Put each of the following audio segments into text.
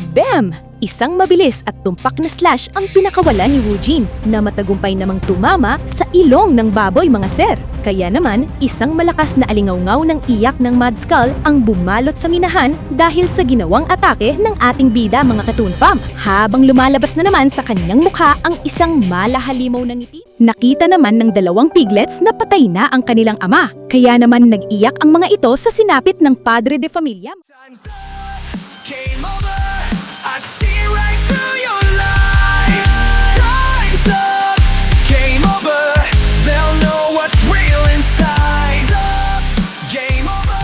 Bam! Isang mabilis at tumpak na slash ang pinakawalan ni Woojin na matagumpay namang tumama sa ilong ng baboy mga sir. Kaya naman, isang malakas na alingawngaw ng iyak ng Mad Skull ang bumalot sa minahan dahil sa ginawang atake ng ating bida mga Katoon Fam. Habang lumalabas na naman sa kanyang mukha ang isang malahalimaw na ngiti. Nakita naman ng dalawang piglets na patay na ang kanilang ama. Kaya naman nag-iyak ang mga ito sa sinapit ng Padre de Familia. Time's up, game over. I see right through your lies. Time's up, game over. They'll know what's real inside. Time's up, game over.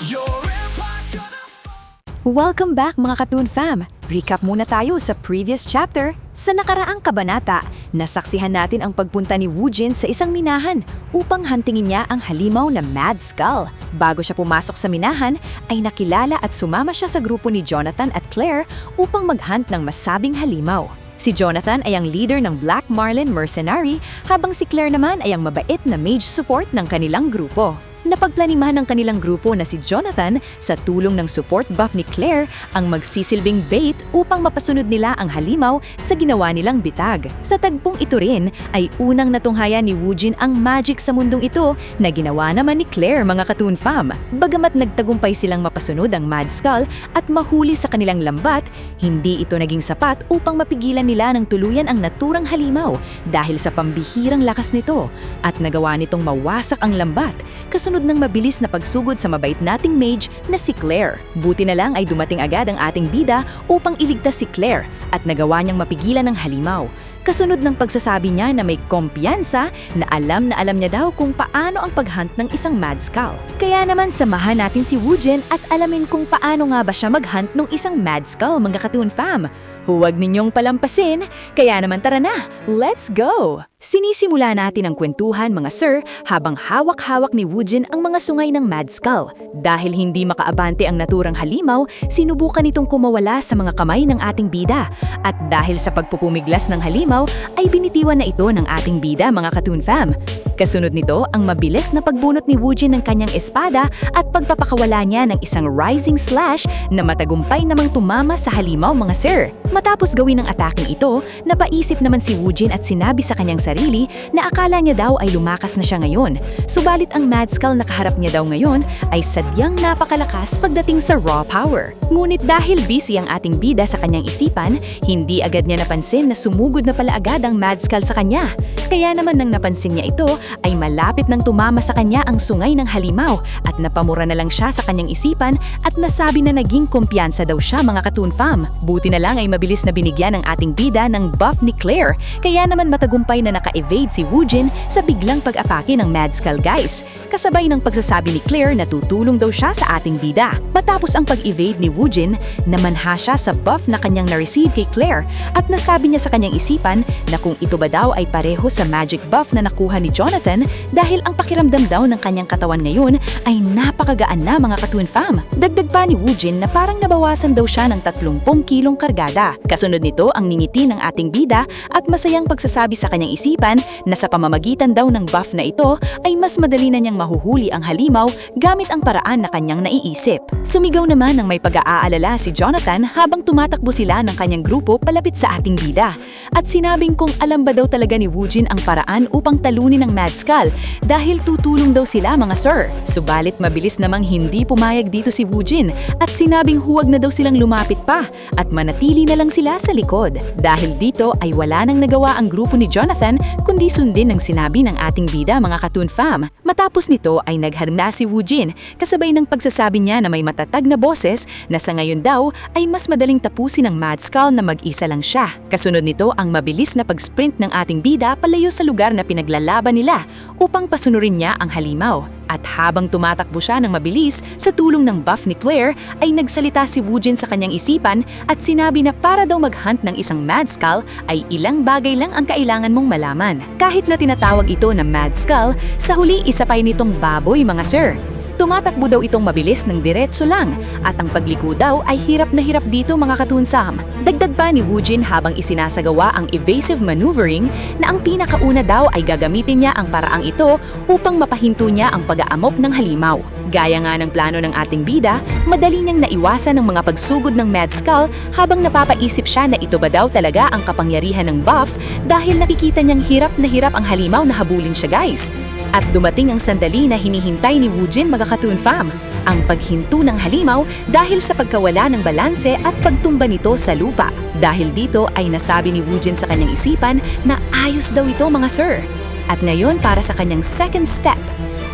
Your empire's gonna fall. Welcome back mga Katoon Fam! Recap muna tayo sa previous chapter. Sa nakaraang kabanata, nasaksihan natin ang pagpunta ni Woojin sa isang minahan upang hantingin niya ang halimaw na Mad Skull. Bago siya pumasok sa minahan, ay nakilala at sumama siya sa grupo ni Jonathan at Claire upang maghunt ng masabing halimaw. Si Jonathan ay ang leader ng Black Marlin Mercenary habang si Claire naman ay ang mabait na mage support ng kanilang grupo. Napagplaniman ng kanilang grupo na si Jonathan sa tulong ng support buff ni Claire ang magsisilbing bait upang mapasunod nila ang halimaw sa ginawa nilang bitag. Sa tagpong ito rin ay unang natunghayan ni Woojin ang magic sa mundong ito na ginawa naman ni Claire mga Katoon Fam. Bagamat nagtagumpay silang mapasunod ang Mad Skull at mahuli sa kanilang lambat, hindi ito naging sapat upang mapigilan nila ng tuluyan ang naturang halimaw dahil sa pambihirang lakas nito at nagawa nitong mawasak ang lambat. Kasunod ng mabilis na pagsugod sa mabait nating mage na si Claire. Buti na lang ay dumating agad ang ating bida upang iligtas si Claire at nagawa niyang mapigilan ang halimaw. Kasunod ng pagsasabi niya na may kumpiyansa na alam niya daw kung paano ang paghunt ng isang Mad Skull. Kaya naman samahan natin si Woojin at alamin kung paano nga ba siya maghunt ng isang Mad Skull mga Katoon Fam. Huwag ninyong palampasin, kaya naman tara na, let's go! Sinisimula natin ang kwentuhan mga sir habang hawak-hawak ni Woojin ang mga sungay ng Mad Skull. Dahil hindi makaabante ang naturang halimaw, sinubukan itong kumawala sa mga kamay ng ating bida. At dahil sa pagpupumiglas ng halimaw, ay binitiwan na ito ng ating bida mga Katoon Fam. Kasunod nito ang mabilis na pagbunot ni Woojin ng kanyang espada at pagpapakawala niya ng isang rising slash na matagumpay namang tumama sa halimaw mga sir. Matapos gawin ang ataking ito, napaisip naman si Woojin at sinabi sa kanyang sarili na akala niya daw ay lumakas na siya ngayon. Subalit ang Mad Skull na kaharap niya daw ngayon ay sadyang napakalakas pagdating sa raw power. Ngunit dahil busy ang ating bida sa kanyang isipan, hindi agad niya napansin na sumugod na pala agad ang Mad Skull sa kanya. Kaya naman nang napansin niya ito, ay malapit nang tumama sa kanya ang sungay ng halimaw at napamura na lang siya sa kanyang isipan at nasabi na naging kumpiyansa daw siya mga Katoon Fam. Buti na lang ay mabilis na binigyan ng ating bida ng buff ni Claire, kaya naman matagumpay na naka-evade si Woojin sa biglang pag-apake ng Mad Skull guys. Kasabay ng pagsasabi ni Claire na tutulong daw siya sa ating bida. Matapos ang pag-evade ni Woojin, namanha siya sa buff na kanyang na-receive kay Claire at nasabi niya sa kanyang isipan na kung ito ba daw ay pareho sa magic buff na nakuha ni Jonathan dahil ang pakiramdam daw ng kanyang katawan ngayon ay napakagaan na mga Katoon Fam. Dagdag pa ni Woojin na parang nabawasan daw siya ng 30 kilong kargada. Kasunod nito ang ningiti ng ating bida at masayang pagsasabi sa kanyang isipan na sa pamamagitan daw ng buff na ito ay mas madali na niyang mahuhuli ang halimaw gamit ang paraan na kanyang naiisip. Sumigaw naman ng may pag-aalala si Jonathan habang tumatakbo sila ng kanyang grupo palapit sa ating bida. At sinabing kung alam ba daw talaga ni Woojin ang paraan upang talunin ng Mad Skull dahil tutulong daw sila mga sir. Subalit mabilis namang hindi pumayag dito si Woojin at sinabing huwag na daw silang lumapit pa at manatili na lang sila sa likod. Dahil dito ay wala nang nagawa ang grupo ni Jonathan kundi sundin ang sinabi ng ating bida mga Katoon Fam. Matapos nito ay nagharna si Woojin kasabay ng pagsasabi niya na may matatag na boses na sa ngayon daw ay mas madaling tapusin ng Mad Skull na mag-isa lang siya. Kasunod nito ang mabilis na pag-sprint ng ating bida palayo sa lugar na pinaglalaban nila upang pasunurin niya ang halimaw. At habang tumatakbo siya ng mabilis sa tulong ng buff ni Claire, ay nagsalita si Woojin sa kanyang isipan at sinabi na para daw mag-hunt ng isang Mad Skull ay ilang bagay lang ang kailangan mong malaman. Kahit na tinatawag ito na Mad Skull, sa huli isa pa nitong baboy mga sir. Tumatakbo daw itong mabilis ng diretso lang at ang pagliko daw ay hirap na hirap dito mga Katoon Sam. Dagdag pa ni Woojin habang isinasagawa ang evasive maneuvering na ang pinakauna daw ay gagamitin niya ang paraang ito upang mapahinto niya ang pag-aamok ng halimaw. Gaya nga ng plano ng ating bida, madali niyang naiwasan ang mga pagsugod ng Mad Skull habang napapaisip siya na ito ba daw talaga ang kapangyarihan ng buff dahil nakikita niyang hirap na hirap ang halimaw na habulin siya guys. At dumating ang sandali na hinihintay ni Woojin mga Katoon Fam, ang paghinto ng halimaw dahil sa pagkawala ng balanse at pagtumba nito sa lupa. Dahil dito ay nasabi ni Woojin sa kanyang isipan na ayos daw ito mga sir. At ngayon para sa kanyang second step.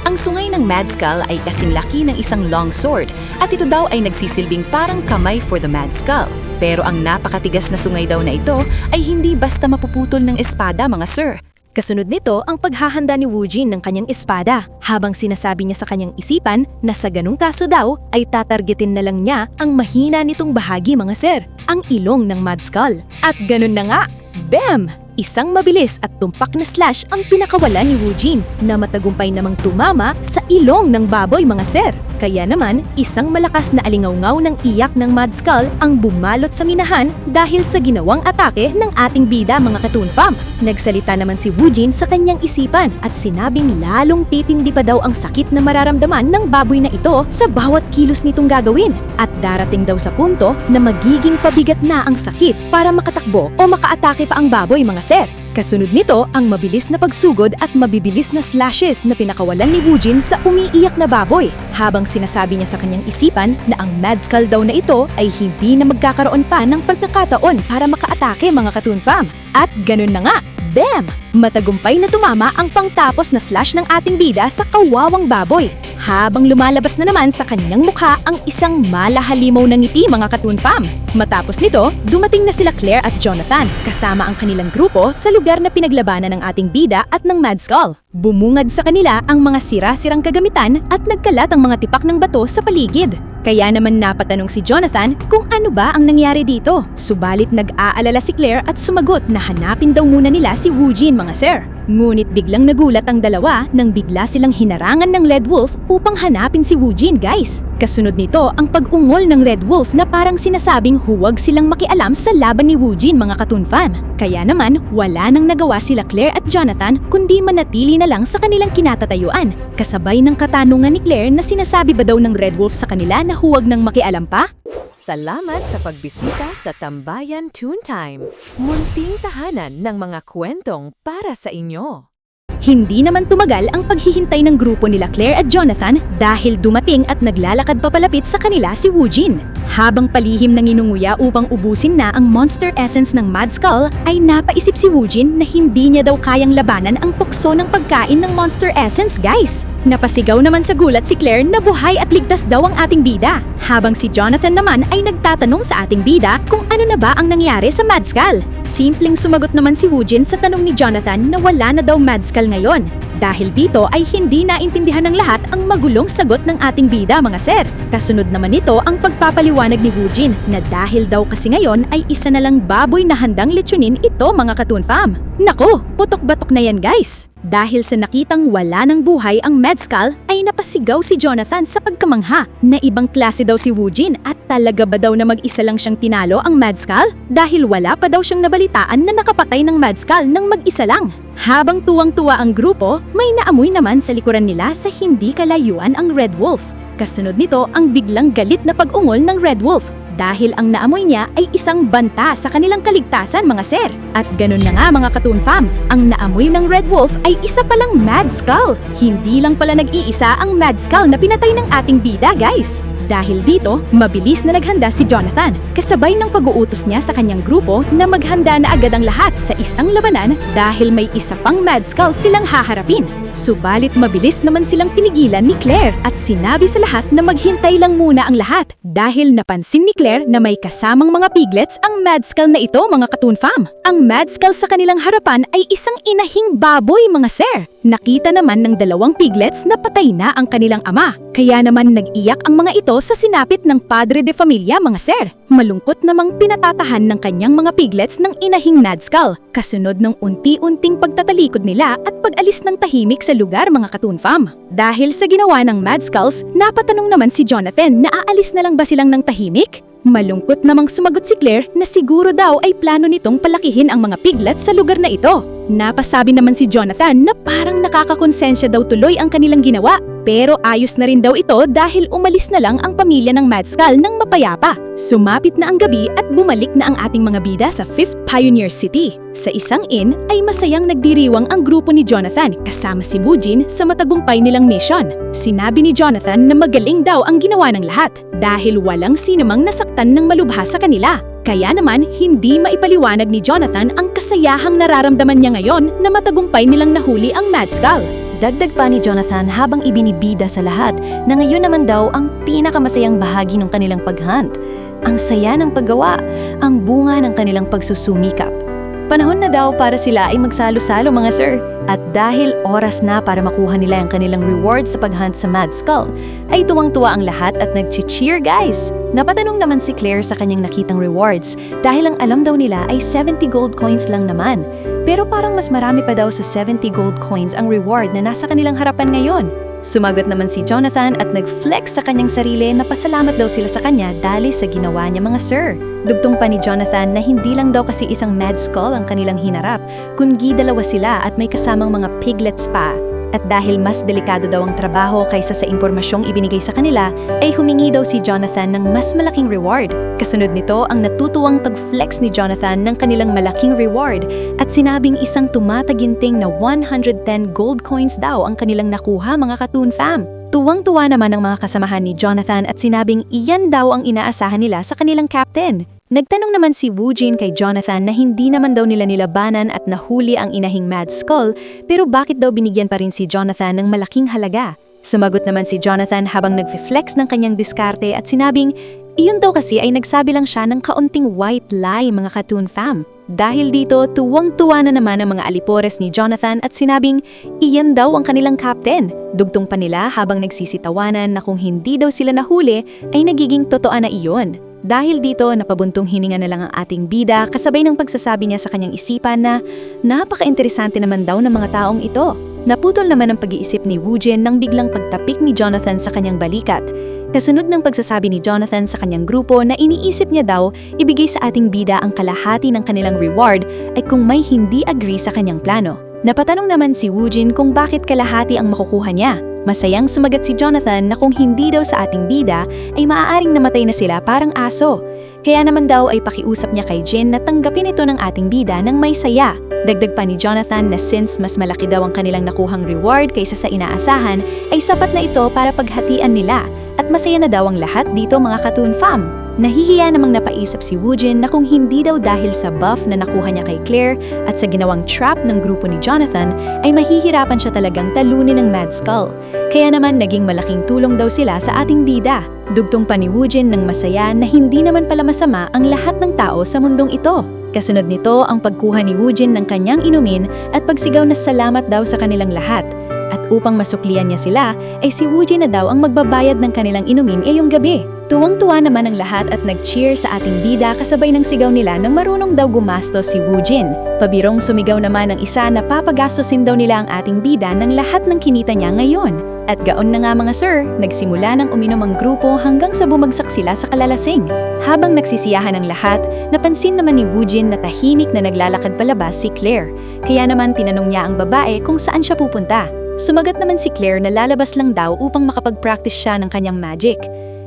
Ang sungay ng Mad Skull ay kasing laki ng isang long sword at ito daw ay nagsisilbing parang kamay for the Mad Skull. Pero ang napakatigas na sungay daw na ito ay hindi basta mapuputol ng espada mga sir. Kasunod nito ang paghahanda ni Woojin ng kanyang espada habang sinasabi niya sa kanyang isipan na sa ganung kaso daw ay tatargetin na lang niya ang mahina nitong bahagi mga sir, ang ilong ng Mad Skull. At ganun na nga, bam! Isang mabilis at tumpak na slash ang pinakawalan ni Woojin na matagumpay namang tumama sa ilong ng baboy mga sir. Kaya naman, isang malakas na alingawngaw ng iyak ng Mad Skull ang bumalot sa minahan dahil sa ginawang atake ng ating bida mga Katoon Fam. Nagsalita naman si Woojin sa kanyang isipan at sinabing lalong titindi pa daw ang sakit na mararamdaman ng baboy na ito sa bawat kilos nitong gagawin. At darating daw sa punto na magiging pabigat na ang sakit para makatakbo o makaatake pa ang baboy mga sir. Kasunod nito ang mabilis na pagsugod at mabibilis na slashes na pinakawalan ni Woojin sa umiiyak na baboy habang sinasabi niya sa kanyang isipan na ang Mad Skull daw na ito ay hindi na magkakaroon pa ng pagkakataon para makaatake mga Katoon Fam. At ganun na nga, bam! Matagumpay na tumama ang pangtapos na slash ng ating bida sa kawawang baboy habang lumalabas na naman sa kanyang mukha ang isang malahalimaw na ngiti mga Katoon Fam. Matapos nito, dumating na sila Claire at Jonathan kasama ang kanilang grupo sa lugar na pinaglabanan ng ating bida at ng Mad Skull. Bumungad sa kanila ang mga sira-sirang kagamitan at nagkalat ang mga tipak ng bato sa paligid. Kaya naman napatanong si Jonathan kung ano ba ang nangyari dito. Subalit nag-aalala si Claire at sumagot na hanapin daw muna nila si Woojin mga sir. Ngunit biglang nagulat ang dalawa nang bigla silang hinarangan ng Red Wolf upang hanapin si Woojin guys. Kasunod nito ang pag-ungol ng Red Wolf na parang sinasabing huwag silang makialam sa laban ni Woojin mga Katoon Fam. Kaya naman wala nang nagawa sila Claire at Jonathan kundi manatili na lang sa kanilang kinatatayuan. Kasabay ng katanungan ni Claire na sinasabi ba daw ng Red Wolf sa kanila na huwag nang makialam pa? Salamat sa pagbisita sa Tambayan Toontime, munting tahanan ng mga kwentong para sa inyo. Hindi naman tumagal ang paghihintay ng grupo nila Claire at Jonathan dahil dumating at naglalakad papalapit sa kanila si Woojin. Habang palihim nang inunguya upang ubusin na ang monster essence ng Mad Skull, ay napaisip si Woojin na hindi niya daw kayang labanan ang tukso ng pagkain ng monster essence guys. Napasigaw naman sa gulat si Claire na buhay at ligtas daw ang ating bida. Habang si Jonathan naman ay nagtatanong sa ating bida kung ano na ba ang nangyari sa Mad Skull. Simpleng sumagot naman si Woojin sa tanong ni Jonathan na wala na daw Mad Skull ngayon. Dahil dito ay hindi naintindihan ng lahat ang magulong sagot ng ating bida mga sir. Kasunod naman nito ang pagpapaliwanag ni Woojin na dahil daw kasi ngayon ay isa na lang baboy na handang lechonin ito mga Katoon Fam. Nako, putok-batok na yan guys. Dahil sa nakitang wala ng buhay ang Mad Skull ay napasigaw si Jonathan sa pagkamangha na ibang klase daw si Woojin at talaga ba daw na mag-isa lang siyang tinalo ang Mad Skull dahil wala pa daw siyang nabalitaan na nakapatay ng Mad Skull nang mag-isa lang. Habang tuwang-tuwa ang grupo, may naamoy naman sa likuran nila sa hindi kalayuan ang Red Wolf. Kasunod nito ang biglang galit na pag-ungol ng Red Wolf dahil ang naamoy niya ay isang banta sa kanilang kaligtasan mga sir. At ganun na nga mga Katoon Fam, ang naamoy ng Red Wolf ay isa palang Mad Skull. Hindi lang pala nag-iisa ang Mad Skull na pinatay ng ating bida guys. Dahil dito, mabilis na naghanda si Jonathan, kasabay ng pag-uutos niya sa kanyang grupo na maghanda na agad ang lahat sa isang labanan dahil may isa pang Mad Skull silang haharapin. Subalit mabilis naman silang pinigilan ni Claire at sinabi sa lahat na maghintay lang muna ang lahat dahil napansin ni Claire na may kasamang mga piglets ang Mad Skull na ito mga Katoon Fam. Ang Mad Skull sa kanilang harapan ay isang inahing baboy mga sir. Nakita naman ng dalawang piglets na patay na ang kanilang ama. Kaya naman nag-iyak ang mga ito sa sinapit ng Padre de Familia mga sir. Malungkot namang pinatatahan ng kanyang mga piglets ng inahing Mad Skull. Kasunod ng unti-unting pagtatalikod nila at pag-alis ng tahimik sa lugar mga Katoon Fam. Dahil sa ginawa ng Mad Skulls, napatanong naman si Jonathan na aalis na lang ba silang ng tahimik? Malungkot namang sumagot si Claire na siguro daw ay plano nitong palakihin ang mga piglets sa lugar na ito. Napasabi naman si Jonathan na parang nakakakonsensya daw tuloy ang kanilang ginawa. Pero ayos na rin daw ito dahil umalis na lang ang pamilya ng Madskull ng mapayapa. Sumapit na ang gabi at bumalik na ang ating mga bida sa 5th Pioneer City. Sa isang inn ay masayang nagdiriwang ang grupo ni Jonathan kasama si Woojin sa matagumpay nilang mission. Sinabi ni Jonathan na magaling daw ang ginawa ng lahat dahil walang sinumang nasaktan ng malubha sa kanila. Kaya naman, hindi maipaliwanag ni Jonathan ang kasayahang nararamdaman niya ngayon na matagumpay nilang nahuli ang Madskull. Dagdag pa ni Jonathan habang ibinibida sa lahat na ngayon naman daw ang pinakamasayang bahagi ng kanilang paghunt. Ang saya ng paggawa, ang bunga ng kanilang pagsusumikap. Panahon na daw para sila ay magsalo-salo mga sir. At dahil oras na para makuha nila ang kanilang reward sa paghunt sa Madskull, ay tuwang-tuwa ang lahat at nag-cheer guys. Napatanong naman si Claire sa kanyang nakitang rewards dahil ang alam daw nila ay 70 gold coins lang naman. Pero parang mas marami pa daw sa 70 gold coins ang reward na nasa kanilang harapan ngayon. Sumagot naman si Jonathan at nag-flex sa kanyang sarili na pasalamat daw sila sa kanya dahil sa ginawa niya mga sir. Dugtong pa ni Jonathan na hindi lang daw kasi isang Madskull ang kanilang hinarap, kundi dalawa sila at may kasamang mga piglets pa. At dahil mas delikado daw ang trabaho kaysa sa impormasyong ibinigay sa kanila, ay humingi daw si Jonathan ng mas malaking reward. Kasunod nito ang natutuwang pag-flex ni Jonathan ng kanilang malaking reward at sinabing isang tumataginting na 110 gold coins daw ang kanilang nakuha mga Katoon Fam. Tuwang-tuwa naman ang mga kasamahan ni Jonathan at sinabing iyan daw ang inaasahan nila sa kanilang captain. Nagtanong naman si Woojin kay Jonathan na hindi naman daw nila nilabanan at nahuli ang inahing Madskull, pero bakit daw binigyan pa rin si Jonathan ng malaking halaga? Sumagot naman si Jonathan habang nag-flex ng kanyang diskarte at sinabing, iyon daw kasi ay nagsabi lang siya ng kaunting white lie mga Katoon Fam. Dahil dito, tuwang-tuwa na naman ang mga alipores ni Jonathan at sinabing, iyan daw ang kanilang captain. Dugtong pa nila habang nagsisitawanan na kung hindi daw sila nahuli, ay nagiging totoo na iyon. Dahil dito, napabuntong hininga na lang ang ating bida kasabay ng pagsasabi niya sa kanyang isipan na napaka-interesante naman daw ng mga taong ito. Naputol naman ang pag-iisip ni Woojin nang biglang pagtapik ni Jonathan sa kanyang balikat. Kasunod ng pagsasabi ni Jonathan sa kanyang grupo na iniisip niya daw ibigay sa ating bida ang kalahati ng kanilang reward ay kung may hindi agree sa kanyang plano. Napatanong naman si Woojin kung bakit kalahati ang makukuha niya. Masayang sumagat si Jonathan na kung hindi daw sa ating bida ay maaaring namatay na sila parang aso. Kaya naman daw ay pakiusap niya kay Jin na tanggapin ito ng ating bida ng may saya. Dagdag pa ni Jonathan na since mas malaki daw ang kanilang nakuhang reward kaysa sa inaasahan, ay sapat na ito para paghatian nila. At masaya na daw ang lahat dito mga Katoon Fam. Nahihiya namang napaisip si Woojin na kung hindi daw dahil sa buff na nakuha niya kay Claire at sa ginawang trap ng grupo ni Jonathan, ay mahihirapan siya talagang talunin ng Madskull. Kaya naman naging malaking tulong daw sila sa ating bida. Dugtong pa ni Woojin ng masaya na hindi naman pala masama ang lahat ng tao sa mundong ito. Kasunod nito ang pagkuha ni Woojin ng kanyang inumin at pagsigaw na salamat daw sa kanilang lahat. At upang masuklian niya sila, ay si Woojin na daw ang magbabayad ng kanilang inumin ngayong gabi. Tuwang-tuwa naman ang lahat at nag-cheer sa ating bida kasabay ng sigaw nila nang marunong daw gumastos si Woojin. Pabirong sumigaw naman ang isa na papagastosin daw nila ang ating bida ng lahat ng kinita niya ngayon. At gaon na nga mga sir, nagsimula ng uminom ang grupo hanggang sa bumagsak sila sa kalalasing. Habang nagsisiyahan ang lahat, napansin naman ni Woojin na tahimik na naglalakad palabas si Claire. Kaya naman tinanong niya ang babae kung saan siya pupunta. Sumagat naman si Claire na lalabas lang daw upang makapag-practice siya ng kanyang magic.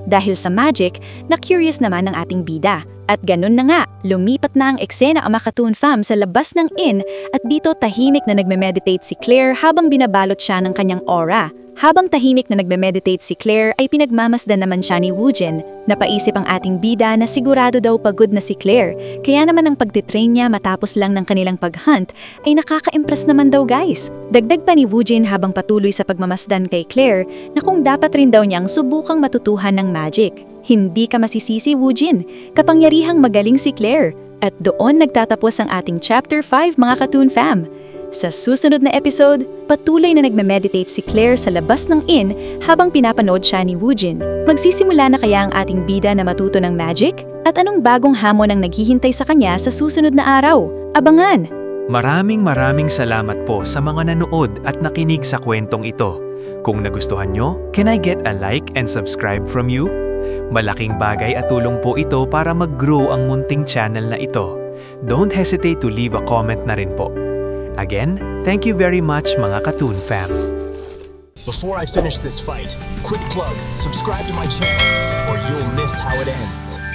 Dahil sa magic, na-curious naman ang ating bida. At ganun na nga, lumipat na ang eksena ang mga Katoon Fam sa labas ng inn at dito tahimik na nagme-meditate si Claire habang binabalot siya ng kanyang aura. Habang tahimik na nagme-meditate si Claire ay pinagmamasdan naman siya ni Woojin. Napaisip ang ating bida na sigurado daw pagod na si Claire. Kaya naman ang pagtitrain niya matapos lang ng kanilang paghunt ay nakaka-impress naman daw guys. Dagdag pa ni Woojin habang patuloy sa pagmamasdan kay Claire na kung dapat rin daw niyang subukang matutuhan ng magic. Hindi ka masisisi Woojin, kapangyarihang magaling si Claire. At doon nagtatapos ang ating Chapter 5 mga Katoon Fam. Sa susunod na episode, patuloy na nagme-meditate si Claire sa labas ng inn habang pinapanood siya ni Woojin. Magsisimula na kaya ang ating bida na matuto ng magic? At anong bagong hamon ang naghihintay sa kanya sa susunod na araw? Abangan! Maraming salamat po sa mga nanood at nakinig sa kwentong ito. Kung nagustuhan nyo, can I get a like and subscribe from you? Malaking bagay at tulong po ito para mag-grow ang munting channel na ito. Don't hesitate to leave a comment na rin po. Again, thank you very much mga Katoon fam. Before I finish this fight, quick plug, subscribe to my channel or you'll miss how it ends.